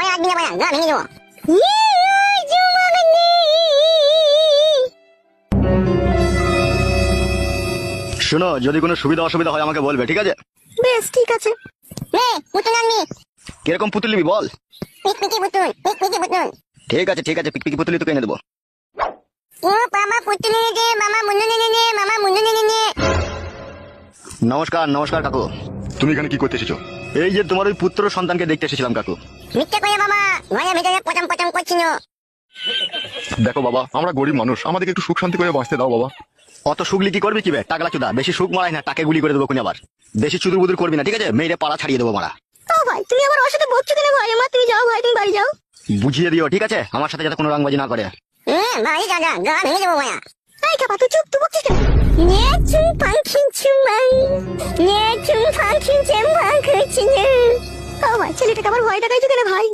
পরে আর দিলে না, গা ভেঙে দেবো। শোনো, যদি কোনো সুবিধা অসুবিধা হয় আমাকে বলবে, ঠিক আছে? বেশ ঠিক আছে। নে পুতুল আনবি? কিরকম পুতুল নিবি বল? পিকপিকি পুতুল, পিকপিকি পুতুল। ঠিক আছে ঠিক আছে, পিকপিকি পুতুলই তোকে এনে দেবো। ও মামা পুতুল এনে দে, মামা মুন্ডু এনে দে, মামা মুন্ডু এনে দে। নমস্কার নমস্কার কাকু। তুমি এখানে কি করতে এসেছো? এই যে তোমার ওই পুত্র সন্তানকে দেখতে এসেছিলাম কাকু। মিথ্যে করে মামা, ঘরের ভিতরে পচাম পচাম করছিল। দেখো বাবা, আমরা গরিব মানুষ, আমাদেরকে একটু সুখ শান্তি করে বাঁচতে দাও বাবা। অত সুগলি কি করবি কি বে টাকলা চুদা? বেশি সুখ মারাই না, টাকে গুলি করে দেবো কোন আবার। বেশি চুদুর বুদুর করবি না, ঠিক আছে? মেয়েরে পাড়া ছাড়িয়ে দেবো মারা। ও ভাই তুমি আবার ওর সাথে বকছো কেন ভাই? মা তুমি যাও ভাই, তুমি বাড়ি যাও। বুঝিয়ে দিও, ঠিক আছে? আমার সাথে যাতে কোনো রাংবাজি না করে। ভাই দাদা, গা ভেঙে দেবো মায়া। এই কাপা তুই চুপ, তুই বকছিস কেন? নে চুম পাখিন চুমাই, নে চুম পাখিন চেম্বা করছিস। ও ভাই ছেলেটাকে আবার ভয় দেখাইছো কেন ভাই?